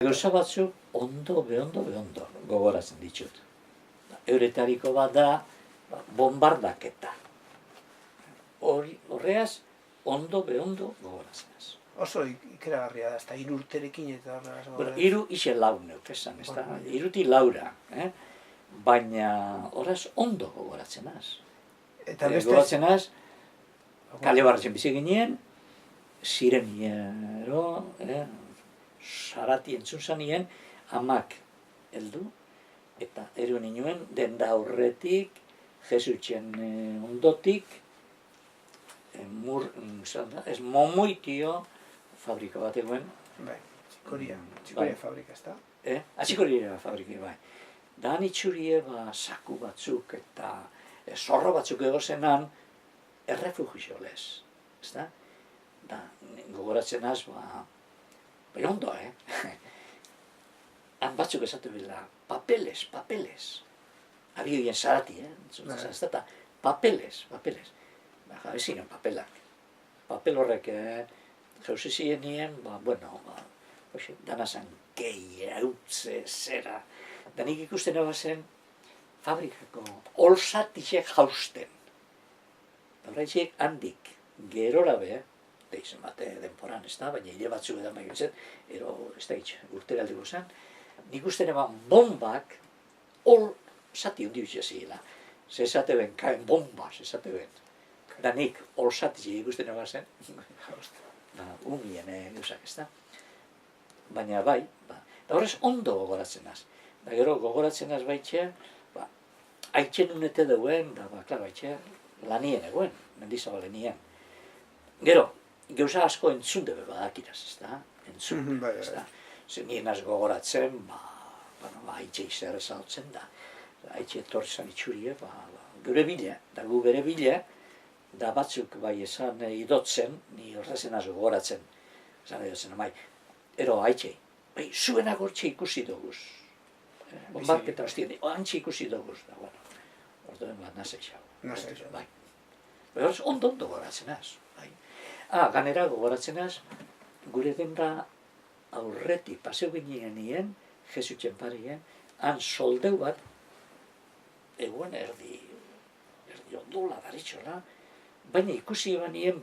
Gauza batzuk beondo gogoratzen ditut. Euretariko bat da bombardaketa. Horreaz, beondo gogoratzen ez. Oso ikeragarria da, ezta 3 urterekin eta horrela. 3 ixe lau neuk esan, ez da? 3 laura. Baina horraz ondo gogoratzen az. Eta beste... Gogoratzen az, kale barratzen bizi ginen, zireniero, sarati entzun zanien, amak heldu, eta ero ninuen, denda aurretik, jesutxen ondotik, ez momoitio fabrika bat eguen. Bai, txikoria fabrika, ez da? Txikoria fabrika, bai. Da nitxurie saku batzuk eta zorro batzuk egozenan, errefugio lez, ez da? Da, gogoratzen az, bai ondo, Han batzuk esatu bila, papeles. Habio hien zarati, ez da, papeles. Jabe ziren papelak. Papel horrek jauzi ziren nien, dana zan gehi, hautze, zera. Da nik ikusten ebazen fabrikako olsatisek jausten. Horretxek handik, gerora be, deizen bate denporan, ez da, baina hile batzuk edan bai gintzen, ez da hitz, urteraldiko zen, nik usten eban bombak hor zati hundi bitxia zirela. Ze esate ben, kaen bombas, esate ben. Da nik hor zati ikusten eban zen, umien eusak, ez da. Baina bai, da horrez ondo gogoratzen az. Da gero gogoratzen az baitxe, haitxen unete duen, da klaro, haitxe lanien eguen, mendizabale nien. Gero, gauza asko entzun debe badakiraz, ez da? Entzun, ez da? Zer nien az gogoratzen, haitxe izerre zautzen da. Haitxe etorri zan itxurie, gure bile, da gu bere bile, da batzuk bai esan idotzen, ni horrezen az gogoratzen. Esan idotzen, amai, ero haitxe, bai, zuenak hortxe ikusi doguz. Bombarketa hostien, antxe ikusi doguz, da, bueno. Orduen bat nazei xau. Bai. Horrez, ondo gogoratzen az. Ganera gogoratzen az, gure denda aurretik paseu ginen nien, jesutxen parien, han soldeu bat, eguen erdi ondola daritxola, baina ikusi eban nien,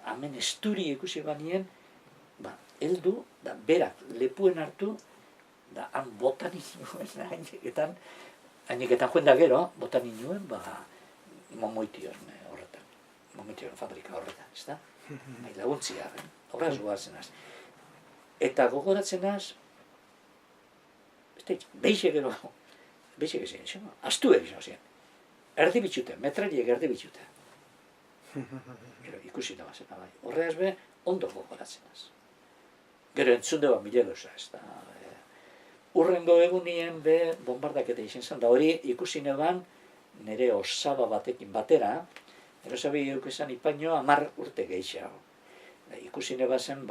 hemen esturi ikusi eban nien, heldu, da berak lepuen hartu, da han botan inuen, haineketan joen da gero, botan inuen, momoition horretan, momoition fabrika horretan, ez da? Laguntzia, horraz gogoratzen az. Eta gogoratzen az, beixe gero, astu egin ziren. Erdi bitxuten, metraliek erdi bitxuten. Ikusi da bazen, horreaz be, ondo gogoratzen az. Gero entzun deba mila gauza, ez da. Urrengo egunien be, bombardaketa izan zen, da hori ikusi neban, nire osaba batekin batera, erosabi eukezan ipaino 10 urte gehiago. Ikusi nebazen,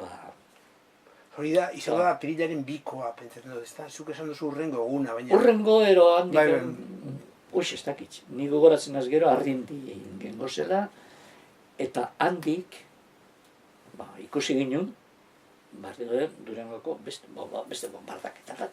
hori da, izango da pirilaren bikoa, pentsatzen dut, ez da? Zuk esan duzu urrengo eguna, baina... Urrengo ero handik, ez dakitz, ni gogoratzen az gero arrindi gengo zela, eta handik, ikusi ginen, Durangoko beste bombardaketa bat.